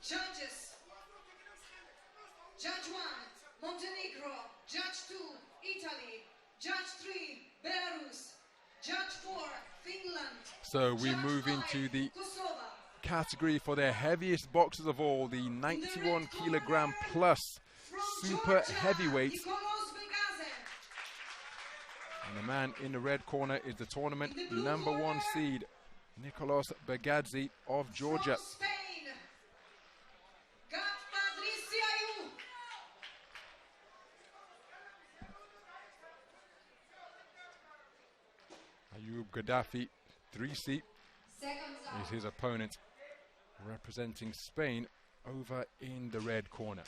Judges. Judge 1, Montenegro. Judge 2, Italy. Judge 3, Belarus. Judge 4, Finland. So we move into the category for the heaviest boxers of all, the 91 kilogram plus super heavyweight. And the man in the red corner is the tournament #1 seed, Nikolos Begadzis of Georgia. GHADFA, DRISSI is his opponent, representing Spain over in the red corner.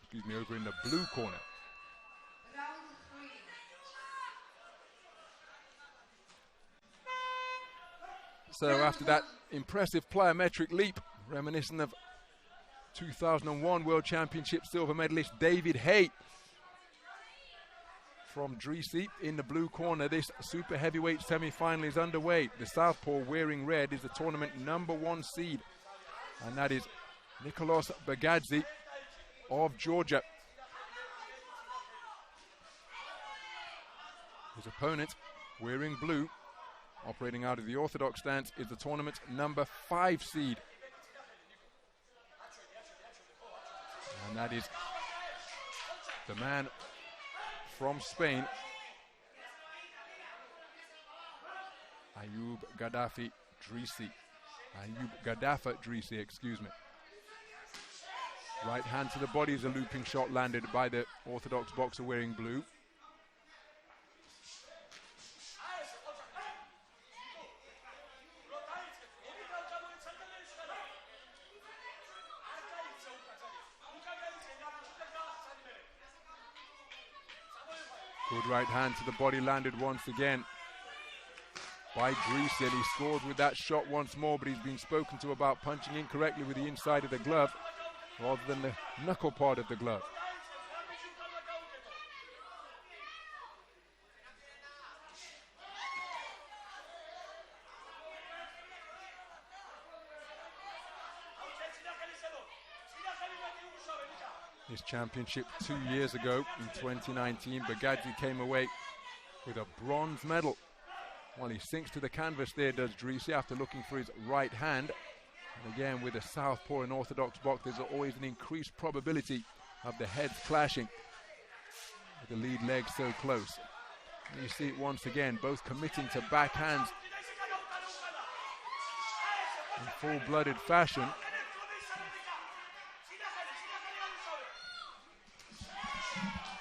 Excuse me, over in the blue corner. So after that impressive plyometric leap, reminiscent of 2001 World Championship silver medalist David Hay from DRISSI in the blue corner, this super heavyweight semi-final is underway. The southpaw wearing red is the tournament #1 seed, and that is Nikolos Begadzis of Georgia. His opponent, wearing blue, operating out of the orthodox stance, is the tournament #5 seed, and that is the man from Spain, GHADFA DRISSI, excuse me. Right hand to the body is a looping shot landed by the orthodox boxer wearing blue. Good right hand to the body landed once again by DRISSI. He scored with that shot once more, but he's been spoken to about punching incorrectly with the inside of the glove rather than the knuckle part of the glove. This championship 2 years ago in 2019, Begadzis came away with a bronze medal. While he sinks to the canvas there, does DRISSI, after looking for his right hand. And again, with a southpaw and orthodox box, there's always an increased probability of the heads clashing with the lead leg so close. And you see it once again, both committing to backhands in full-blooded fashion.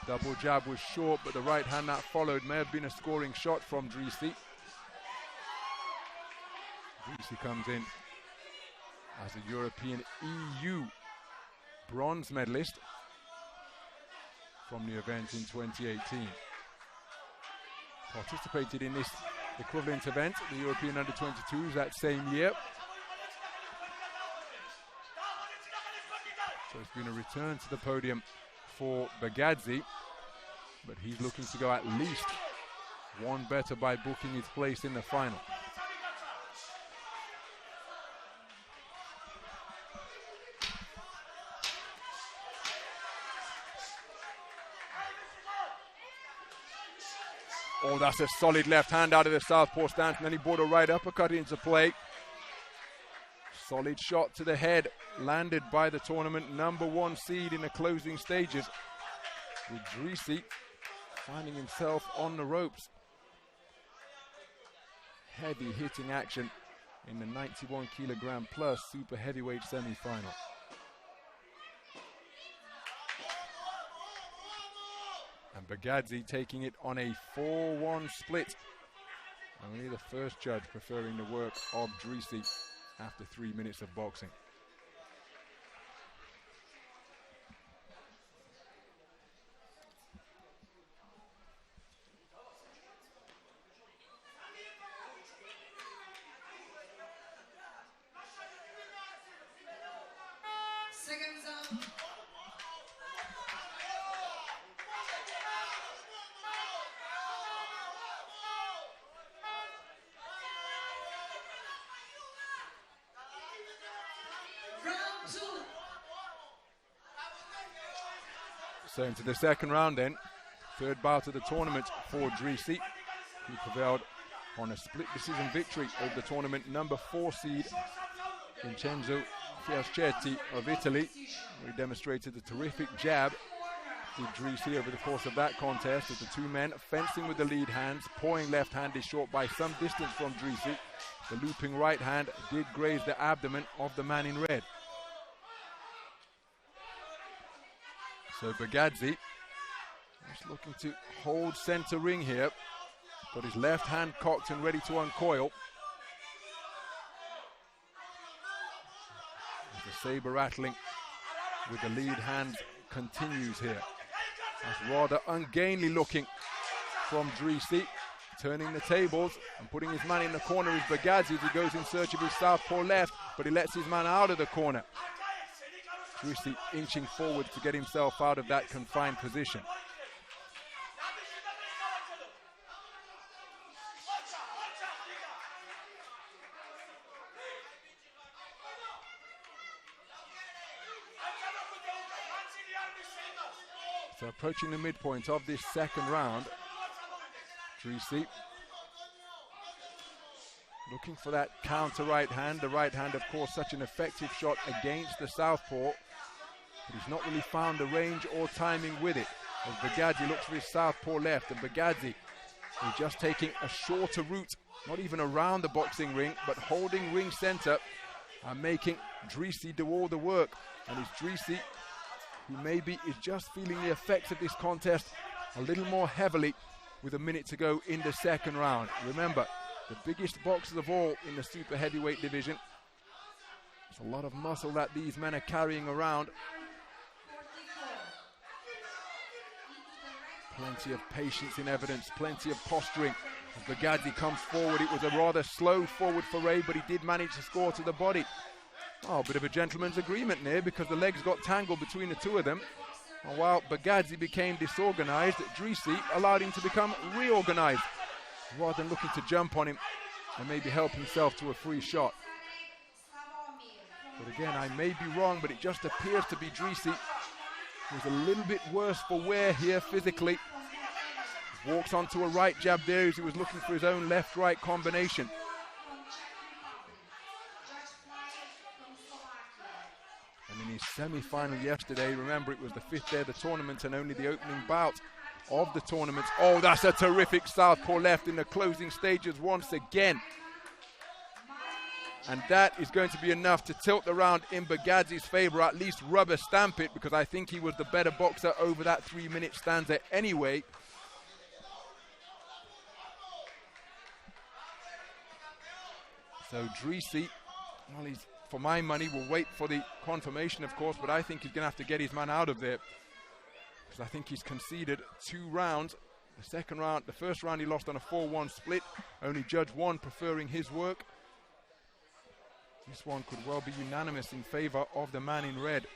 Double jab was short, but the right hand that followed may have been a scoring shot from DRISSI. DRISSI comes in as a European EU bronze medalist from the event in 2018. Participated in this equivalent event, the European Under-22s, that same year. So it's been a return to the podium for Begadzis, but he's looking to go at least one better by booking his place in the final. Oh, that's a solid left hand out of the southpaw stance, and then he brought a right uppercut into play. Solid shot to the head, landed by the tournament #1 seed in the closing stages, with DRISSI finding himself on the ropes. Heavy hitting action in the 91 kilogram plus super heavyweight semi-final. And Begadzis taking it on a 4-1 split. Only the first judge preferring the work of DRISSI after 3 minutes of boxing. Seconds up. Round So into the second round then, third bout of the tournament for DRISSI, who prevailed on a split decision victory over the tournament number 4 seed Vincenzo Fiaschetti of Italy, where he demonstrated a terrific jab. Did DRISSI over the course of that contest, with the two men fencing with the lead hands. Pawing left hand is short by some distance from DRISSI. The looping right hand did graze the abdomen of the man in red. So Begadze is looking to hold center ring here. Got his left hand cocked and ready to uncoil. The saber rattling with the lead hand continues here. That's rather ungainly looking from DRISSI. Turning the tables and putting his man in the corner is Begadze as he goes in search of his southpaw left, but he lets his man out of the corner. DRISSI inching forward to get himself out of that confined position. So approaching the midpoint of this second round, DRISSI looking for that counter right hand. The right hand, of course, such an effective shot against the southpaw, but he's not really found the range or timing with it. As Begadze looks for his southpaw left, and Begadze is just taking a shorter route, not even around the boxing ring, but holding ring center and making DRISSI do all the work. And it's DRISSI who maybe is just feeling the effects of this contest a little more heavily with a minute to go in the second round. Remember, the biggest boxers of all in the super heavyweight division. It's a lot of muscle that these men are carrying around. Plenty of patience in evidence, plenty of posturing. As Begadze comes forward, it was a rather slow forward foray, but he did manage to score to the body. Oh, a bit of a gentleman's agreement there, because the legs got tangled between the two of them. And while Begadze became disorganized, DRISSI allowed him to become reorganized, rather than looking to jump on him and maybe help himself to a free shot. But again, I may be wrong, but it just appears to be DRISSI who's a little bit worse for wear here physically. Walks onto a right jab there as he was looking for his own left-right combination. And in his semi-final yesterday, remember it was the 5th day of the tournament and only the opening bout of the tournament. Oh, that's a terrific southpaw left in the closing stages once again. And that is going to be enough to tilt the round in Begadze's favor, at least rubber stamp it, because I think he was the better boxer over that 3-minute stanza anyway. So DRISSI, well, he's, for my money, will wait for the confirmation, of course, but I think he's going to have to get his man out of there, because I think he's conceded 2 rounds. The second round, the first round he lost on a 4-1 split, only Judge 1 preferring his work. This one could well be unanimous in favor of the man in red.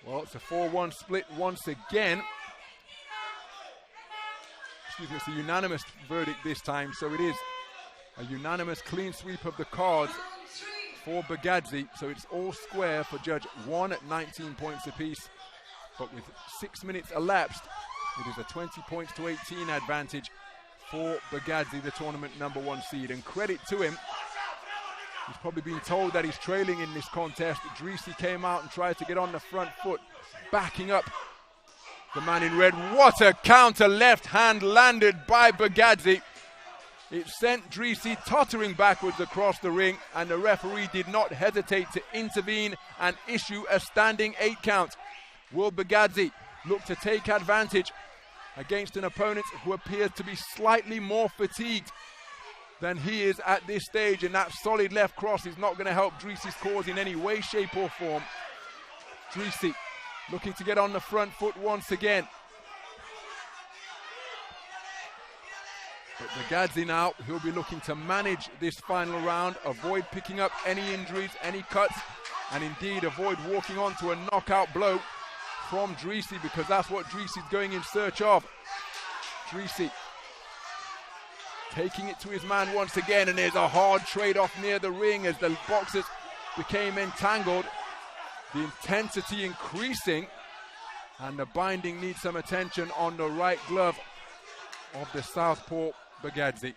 Well, it's a 4-1 split once again. Excuse me, it's a unanimous verdict this time, so it is a unanimous clean sweep of the cards for Begadze. So it's all square for Judge 1 at 19 points apiece. But with 6 minutes elapsed, it is a 20 points to 18 advantage for Begadze, the tournament number 1 seed. And credit to him, he's probably been told that he's trailing in this contest. DRISSI came out and tried to get on the front foot, backing up the man in red. What a counter left hand landed by Begadze. It sent DRISSI tottering backwards across the ring, and the referee did not hesitate to intervene and issue a standing 8 count. Will Begadze look to take advantage against an opponent who appears to be slightly more fatigued than he is at this stage, and that solid left cross is not going to help DRISSI's cause in any way, shape or form. DRISSI looking to get on the front foot once again. But Begadzes now, he'll be looking to manage this final round, avoid picking up any injuries, any cuts, and indeed avoid walking on to a knockout blow from DRISSI, because that's what DRISSI is going in search of. DRISSI taking it to his man once again, and there's a hard trade-off near the ring as the boxers became entangled. The intensity increasing, and the binding needs some attention on the right glove of the southpaw Begadzes.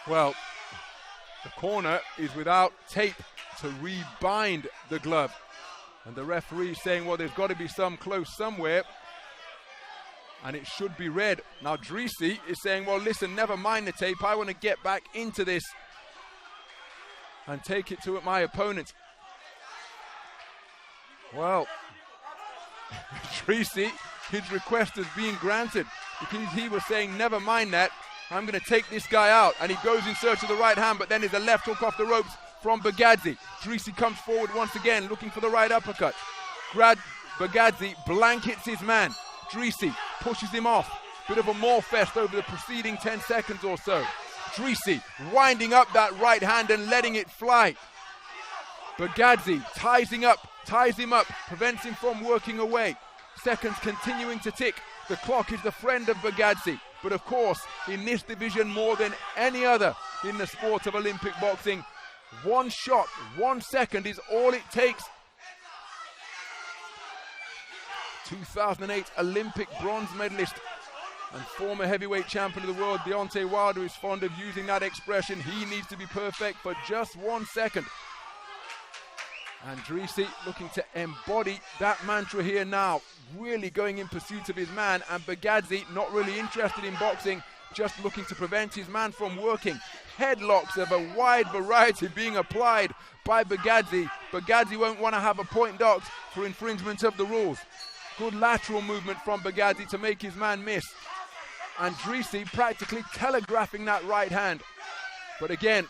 Well, the corner is without tape to rebind the glove, and the referee saying, well, there's got to be some close somewhere, and it should be red. Now DRISSI is saying, well, listen, never mind the tape, I want to get back into this and take it to my opponent. Well, DRISSI, his request has been granted, because he was saying, never mind that, I'm going to take this guy out. And he goes in search of the right hand, but then there's a left hook off the ropes from Begadzes. DRISSI comes forward once again, looking for the right uppercut. Begadzes blankets his man. DRISSI pushes him off. Bit of a maul fest over the preceding 10 seconds or so. DRISSI winding up that right hand and letting it fly. Begadzes ties him up, prevents him from working away. Seconds continuing to tick. The clock is the friend of Begadzes. But of course, in this division more than any other in the sport of Olympic boxing, one shot, 1 second is all it takes. 2008 Olympic bronze medalist and former heavyweight champion of the world, Deontay Wilder, is fond of using that expression. He needs to be perfect for just 1 second. And DRISSI looking to embody that mantra here now, really going in pursuit of his man, and Begadzes not really interested in boxing, just looking to prevent his man from working. Headlocks of a wide variety being applied by Begadzes. Begadzes won't want to have a point docked for infringement of the rules. Good lateral movement from Begadzes to make his man miss. And DRISSI practically telegraphing that right hand. But again,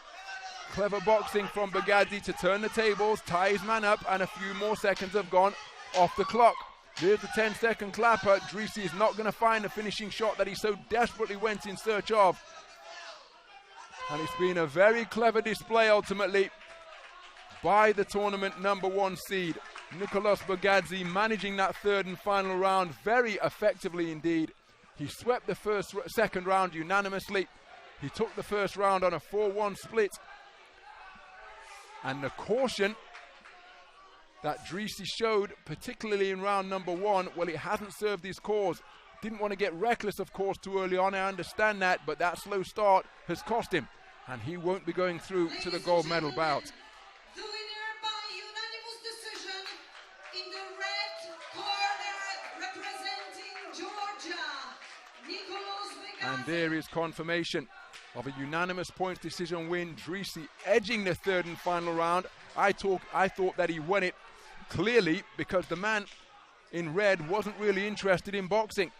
clever boxing from Begadzes to turn the tables, tie his man up, and a few more seconds have gone off the clock. There's the 10-second clapper. DRISSI is not going to find the finishing shot that he so desperately went in search of. And it's been a very clever display ultimately by the tournament #1 seed. Nikolos Begadzes managing that third and final round very effectively indeed. He swept the second round unanimously. He took the first round on a 4-1 split. And the caution that DRISSI showed, particularly in round #1, well, it hasn't served his cause. Didn't want to get reckless, of course, too early on. I understand that, but that slow start has cost him. And he won't be going through to the gold medal bout. The winner by unanimous decision in the red corner, representing Georgia, Nikolos Begadzes. And there is confirmation of a unanimous points decision win. DRISSI edging the third and final round. I thought that he won it clearly, because the man in red wasn't really interested in boxing.